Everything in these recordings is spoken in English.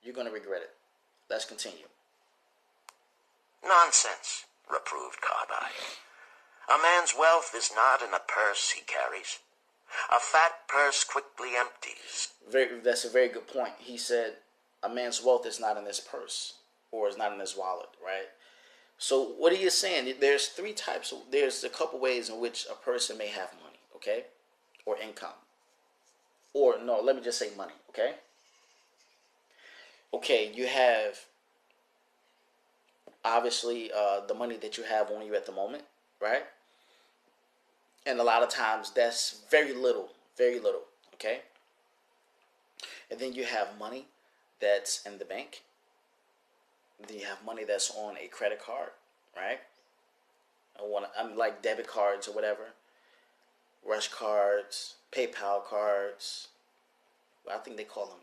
You're going to regret it. Let's continue. Nonsense, reproved Carbide. A man's wealth is not in a purse he carries. A fat purse quickly empties. That's a very good point. He said a man's wealth is not in his purse or is not in his wallet, right? So what are you saying? There's three types. There's a couple ways in which a person may have money, okay? Or income. Or no, let me just say money, okay? Okay, you have obviously the money that you have on you at the moment, right? And a lot of times that's very little, okay? And then you have money that's in the bank. Then you have money that's on a credit card, right? I'm like debit cards or whatever, Rush cards, PayPal cards. I think they call them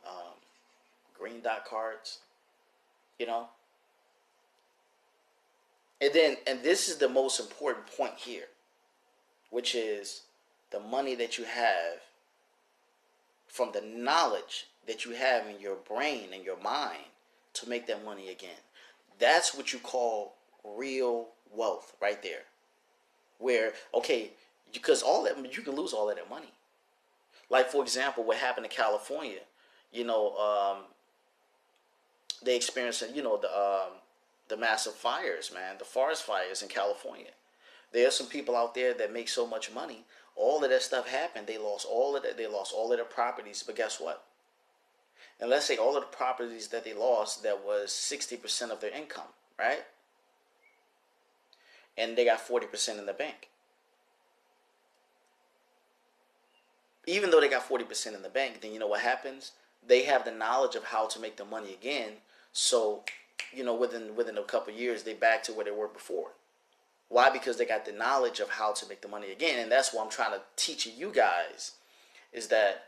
green dot cards, you know. And this is the most important point here, which is the money that you have from the knowledge that you have in your brain and your mind to make that money again. That's what you call real wealth right there. Where, okay, because all that, you can lose all of that money. Like, for example, what happened in California, you know, they experienced, you know, the massive fires, man, the forest fires in California. There are some people out there that make so much money. All of that stuff happened. They lost all of that. They lost all of their properties. But guess what? And let's say all of the properties that they lost, that was 60% of their income, right? And they got 40% in the bank. Even though they got 40% in the bank, then you know what happens? They have the knowledge of how to make the money again. So, you know, within a couple of years, they back to where they were before. Why? Because they got the knowledge of how to make the money again. And that's what I'm trying to teach you guys, is that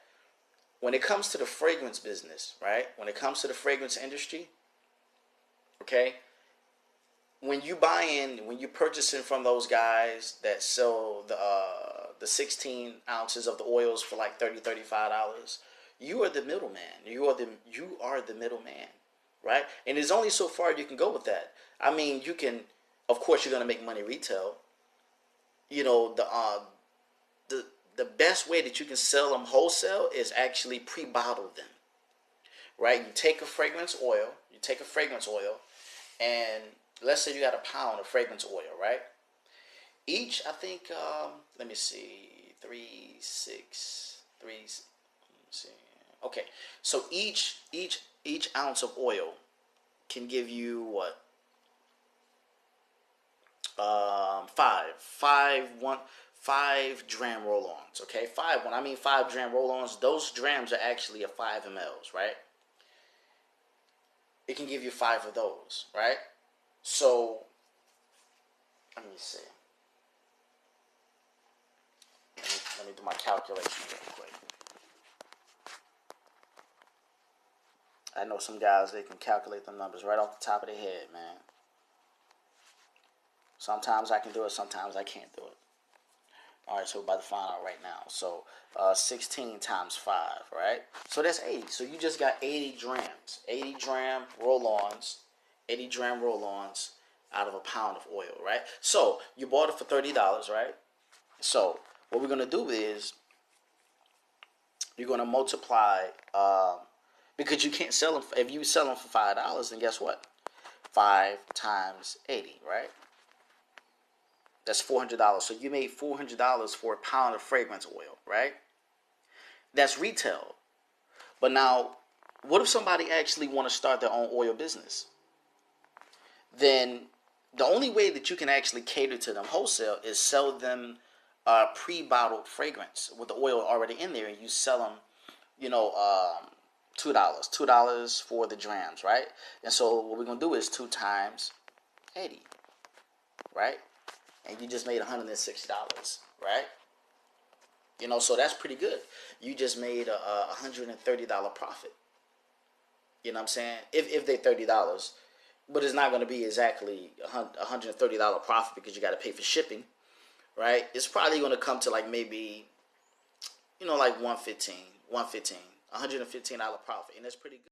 when it comes to the fragrance business, right? When it comes to the fragrance industry, okay? When you when you're purchasing from those guys that sell the 16 ounces of the oils for like $30, $35, you are the middleman. You are the middleman, right? And there's only so far you can go with that. I mean, you can, of course, you're gonna make money retail. You know, the best way that you can sell them wholesale is actually pre-bottle them, right? You take a fragrance oil, and let's say you got a pound of fragrance oil, right? Each, I think, let me see, 3, 6, 3. Let me see. Okay, so each ounce of oil can give you what? 5 dram roll-ons. Okay, 5. When I mean 5 dram roll-ons, those drams are actually a 5 mLs, right? It can give you 5 of those, right? So let me see. Let me do my calculation real quick. I know some guys, they can calculate the numbers right off the top of their head, man. Sometimes I can do it, sometimes I can't do it. All right, so we're about to find out right now. So 16 times 5, right? So that's 80. So you just got 80 drams. 80 dram roll-ons. 80 dram roll-ons out of a pound of oil, right? So you bought it for $30, right? So what we're going to do is you're going to multiply, because you can't sell them. If you sell them for $5, then guess what? 5 times 80, right? That's $400. So you made $400 for a pound of fragrance oil, right? That's retail. But now, what if somebody actually want to start their own oil business? Then the only way that you can actually cater to them wholesale is sell them pre-bottled fragrance with the oil already in there, and you sell them, you know, $2 for the drams, right? And so what we're gonna do is 2 times 80, right? And you just made $160, right? You know, so that's pretty good. You just made a $130 profit. You know what I'm saying? If they're $30, but it's not going to be exactly $130 profit because you got to pay for shipping, right? It's probably going to come to like maybe, you know, like $115, $115 profit, and that's pretty good.